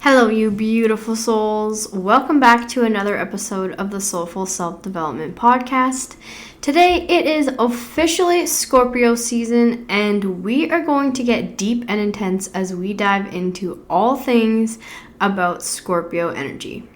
Hello, you beautiful souls. Welcome back to another episode of the Soulful Self-Development Podcast. Today, it is officially Scorpio season, and we are going to get deep and intense as we dive into all things about Scorpio energy.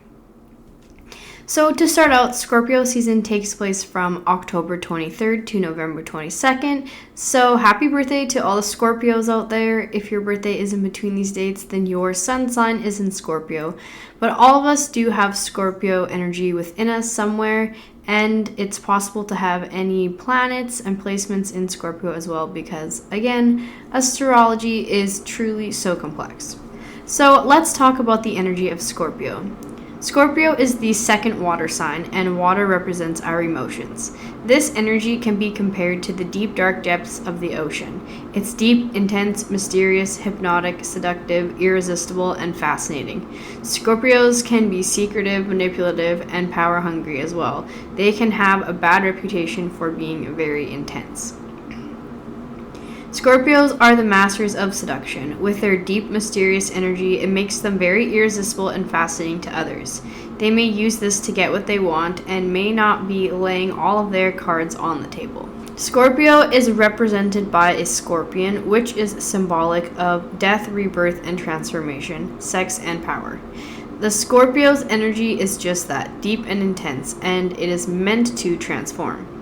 So to start out, Scorpio season takes place from October 23rd to November 22nd. So happy birthday to all the Scorpios out there. If your birthday is in between these dates, then your sun sign is in Scorpio. But all of us do have Scorpio energy within us somewhere, and it's possible to have any planets and placements in Scorpio as well because, again, astrology is truly so complex. So let's talk about the energy of Scorpio. Scorpio is the second water sign, and water represents our emotions. This energy can be compared to the deep, dark depths of the ocean. It's deep, intense, mysterious, hypnotic, seductive, irresistible, and fascinating. Scorpios can be secretive, manipulative, and power-hungry as well. They can have a bad reputation for being very intense. Scorpios are the masters of seduction. With their deep, mysterious energy, it makes them very irresistible and fascinating to others. They may use this to get what they want and may not be laying all of their cards on the table. Scorpio is represented by a scorpion, which is symbolic of death, rebirth, and transformation, sex, and power. The Scorpio's energy is just that, deep and intense, and it is meant to transform.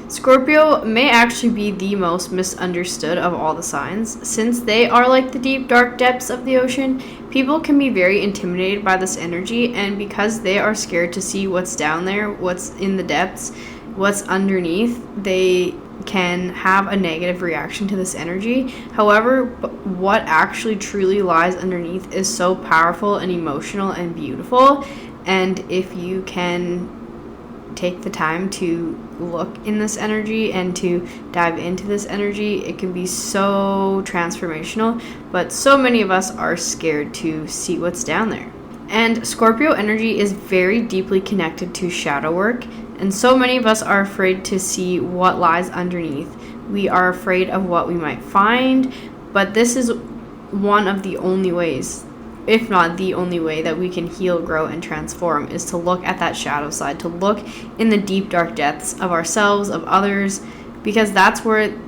Scorpio may actually be the most misunderstood of all the signs. Since they are like the deep, dark depths of the ocean, people can be very intimidated by this energy, and because they are scared to see what's down there, what's in the depths, what's underneath, they can have a negative reaction to this energy. However, what actually truly lies underneath is so powerful and emotional and beautiful, and if you can take the time to look in this energy and to dive into this energy, it can be so transformational, but so many of us are scared to see what's down there. And Scorpio energy is very deeply connected to shadow work, and so many of us are afraid to see what lies underneath. We are afraid of what we might find, but this is one of the only ways, if not the only way, that we can heal, grow, and transform, is to look at that shadow side, to look in the deep, dark depths of ourselves, of others, because that's where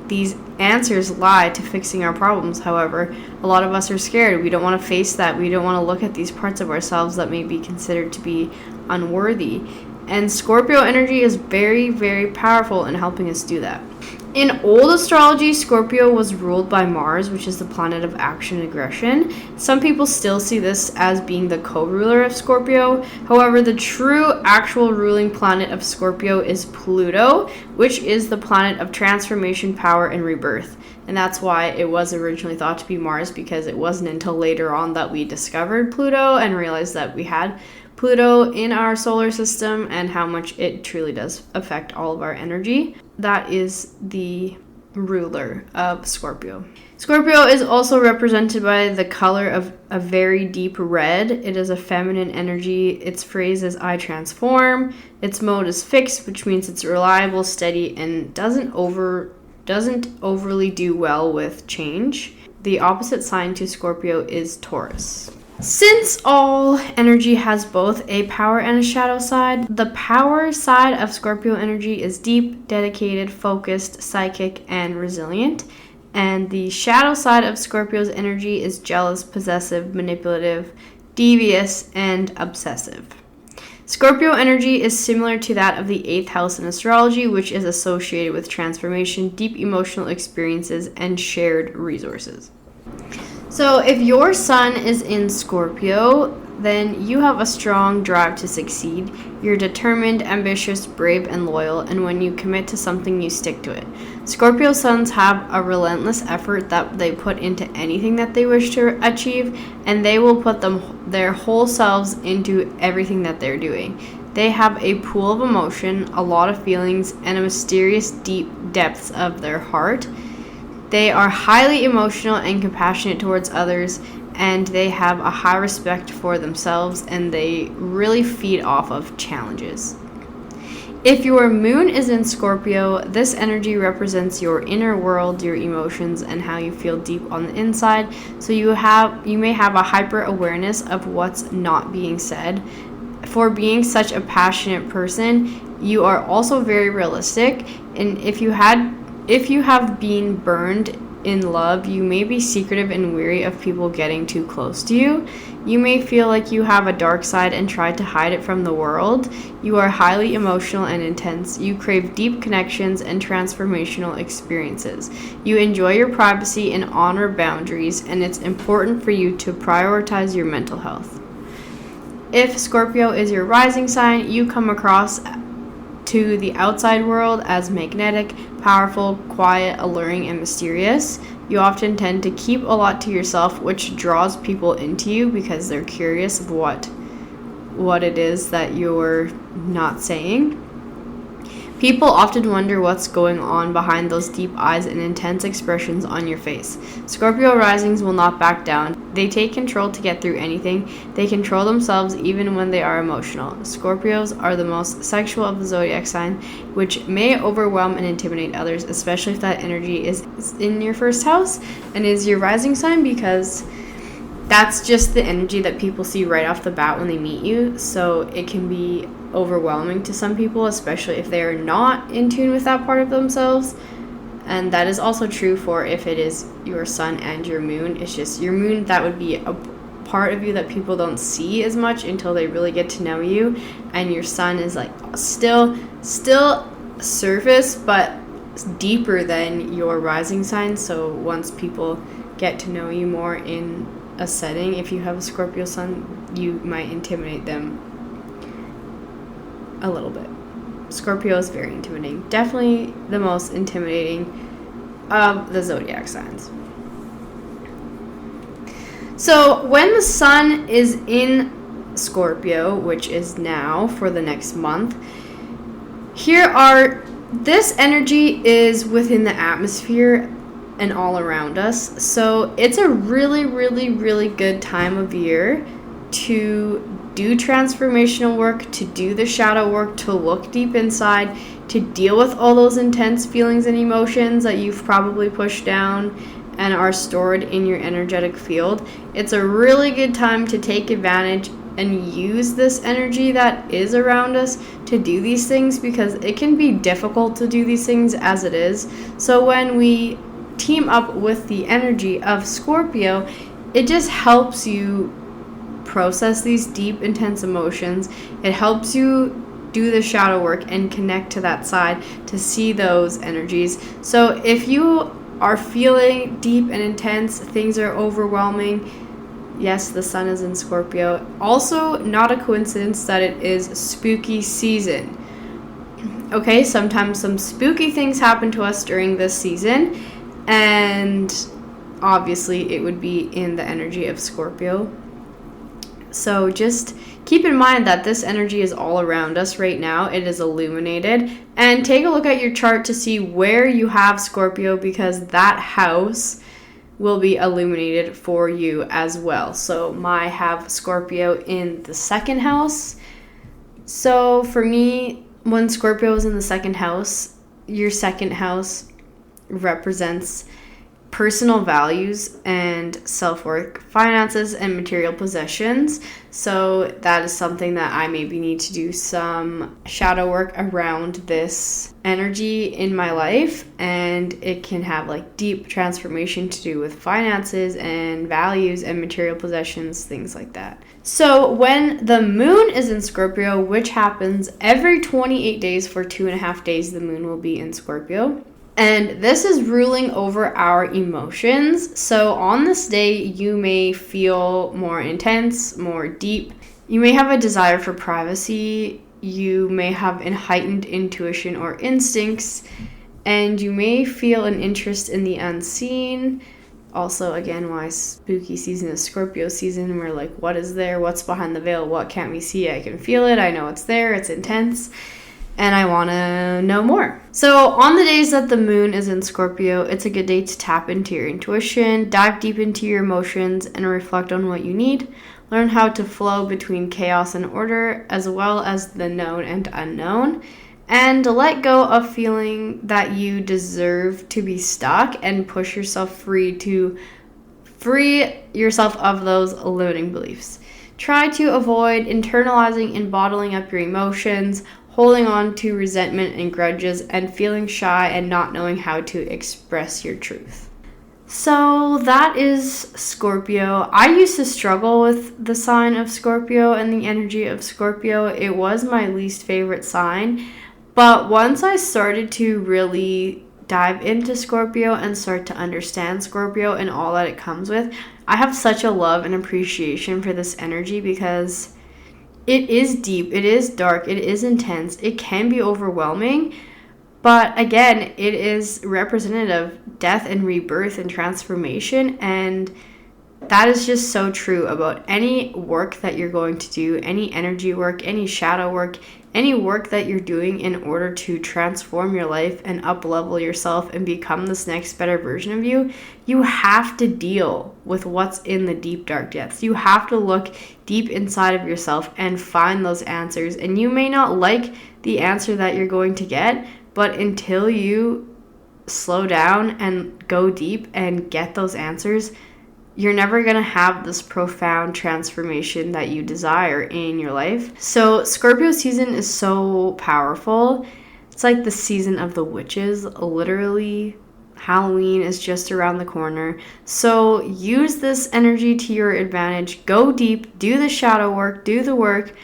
these answers lie to fixing our problems. However, a lot of us are scared. We don't want to face that. We don't want to look at these parts of ourselves that may be considered to be unworthy. And Scorpio energy is very, very powerful in helping us do that. In old astrology, Scorpio was ruled by Mars, which is the planet of action and aggression. Some people still see this as being the co-ruler of Scorpio. However, the true actual ruling planet of Scorpio is Pluto, which is the planet of transformation, power, and rebirth. And that's why it was originally thought to be Mars, because it wasn't until later on that we discovered Pluto and realized that we had Pluto in our solar system and how much it truly does affect all of our energy. That is the ruler of Scorpio. Scorpio is also represented by the color of a very deep red. It is a feminine energy. Its phrase is I transform. Its mode is fixed, which means it's reliable, steady, and doesn't overly do well with change. The opposite sign to Scorpio is Taurus. Since all energy has both a power and a shadow side, the power side of Scorpio energy is deep, dedicated, focused, psychic, and resilient. And the shadow side of Scorpio's energy is jealous, possessive, manipulative, devious, and obsessive. Scorpio energy is similar to that of the 8th house in astrology, which is associated with transformation, deep emotional experiences, and shared resources. So if your sun is in Scorpio, then you have a strong drive to succeed. You're determined, ambitious, brave, and loyal, and when you commit to something, you stick to it. Scorpio suns have a relentless effort that they put into anything that they wish to achieve, and they will put their whole selves into everything that they're doing. They have a pool of emotion, a lot of feelings, and a mysterious deep depths of their heart. They are highly emotional and compassionate towards others, and they have a high respect for themselves, and they really feed off of challenges. If your moon is in Scorpio, this energy represents your inner world, your emotions, and how you feel deep on the inside. So you may have a hyper awareness of what's not being said. For being such a passionate person, you are also very realistic, and if you have been burned in love, you may be secretive and weary of people getting too close to you. You may feel like you have a dark side and try to hide it from the world. You are highly emotional and intense. You crave deep connections and transformational experiences. You enjoy your privacy and honor boundaries, and it's important for you to prioritize your mental health. If Scorpio is your rising sign, you come across to the outside world as magnetic, powerful, quiet, alluring, and mysterious. You often tend to keep a lot to yourself, which draws people into you because they're curious of what it is that you're not saying. People often wonder what's going on behind those deep eyes and intense expressions on your face. Scorpio risings will not back down. They take control to get through anything. They control themselves even when they are emotional. Scorpios are the most sexual of the zodiac sign, which may overwhelm and intimidate others, especially if that energy is in your first house and is your rising sign, because that's just the energy that people see right off the bat when they meet you. So it can be overwhelming to some people, especially if they are not in tune with that part of themselves. And that is also true for if it is your sun and your moon. It's just your moon, that would be a part of you that people don't see as much until they really get to know you. And your sun is like still surface, but deeper than your rising sign. So once people get to know you more in a setting, if you have a Scorpio sun, you might intimidate them a little bit. Scorpio is very intimidating. Definitely the most intimidating of the zodiac signs. So when the sun is in Scorpio, which is now for the next month, this energy is within the atmosphere and all around us. So it's a really, really, really good time of year to do transformational work, to do the shadow work, to look deep inside, to deal with all those intense feelings and emotions that you've probably pushed down and are stored in your energetic field. It's a really good time to take advantage and use this energy that is around us to do these things, because it can be difficult to do these things as it is. So when we team up with the energy of Scorpio, it just helps you process these deep, intense emotions. It helps you do the shadow work and connect to that side to see those energies. So if you are feeling deep and intense, things are overwhelming, yes, the sun is in Scorpio. Also, not a coincidence that it is spooky season. Okay, sometimes some spooky things happen to us during this season, and obviously it would be in the energy of Scorpio. So just keep in mind that this energy is all around us right now. It is illuminated. And take a look at your chart to see where you have Scorpio, because that house will be illuminated for you as well. So I have Scorpio in the second house. So for me, when Scorpio is in the second house, your second house represents personal values and self-worth, finances, and material possessions. So that is something that I maybe need to do some shadow work around this energy in my life, and it can have like deep transformation to do with finances and values and material possessions, things like that. So when the moon is in Scorpio, which happens every 28 days for 2.5 days, the moon will be in Scorpio. And this is ruling over our emotions. So on this day, you may feel more intense, more deep. You may have a desire for privacy. You may have a heightened intuition or instincts. And you may feel an interest in the unseen. Also, again, why spooky season is Scorpio season. We're like, what is there? What's behind the veil? What can't we see? I can feel it. I know it's there. It's intense. And I want to know more. So on the days that the moon is in Scorpio, it's a good day to tap into your intuition, dive deep into your emotions, and reflect on what you need. Learn how to flow between chaos and order, as well as the known and unknown. and let go of feeling that you deserve to be stuck and push yourself free yourself of those limiting beliefs. Try to avoid internalizing and bottling up your emotions, holding on to resentment and grudges, and feeling shy and not knowing how to express your truth. So that is Scorpio. I used to struggle with the sign of Scorpio and the energy of Scorpio. It was my least favorite sign. But once I started to really dive into Scorpio and start to understand Scorpio and all that it comes with, I have such a love and appreciation for this energy because it is deep, it is dark, it is intense, it can be overwhelming. But again, it is representative of death and rebirth and transformation, and that is just so true about any work that you're going to do, any energy work, any shadow work, any work that you're doing in order to transform your life and up-level yourself and become this next better version of you. You have to deal with what's in the deep, dark depths. You have to look deep inside of yourself and find those answers. And you may not like the answer that you're going to get, but until you slow down and go deep and get those answers, you're never going to have this profound transformation that you desire in your life. So Scorpio season is so powerful. It's like the season of the witches. Literally, Halloween is just around the corner. So use this energy to your advantage. Go deep, do the shadow work, do the work,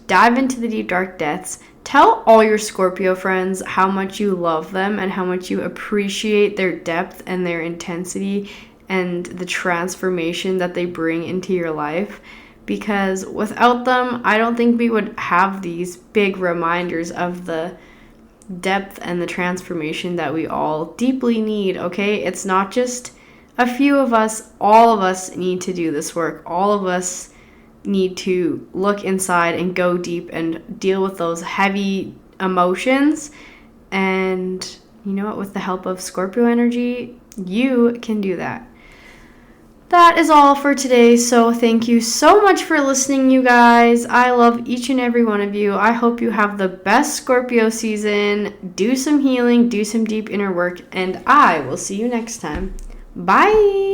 dive into the deep, dark depths. Tell all your Scorpio friends how much you love them and how much you appreciate their depth and their intensity and the transformation that they bring into your life, because without them, I don't think we would have these big reminders of the depth and the transformation that we all deeply need, okay? It's not just a few of us. All of us need to do this work. All of us need to look inside and go deep and deal with those heavy emotions. And you know what? With the help of Scorpio energy, you can do that. That is all for today, so thank you so much for listening, you guys. I love each and every one of you. I hope you have the best Scorpio season. Do some healing, do some deep inner work, and I will see you next time. Bye!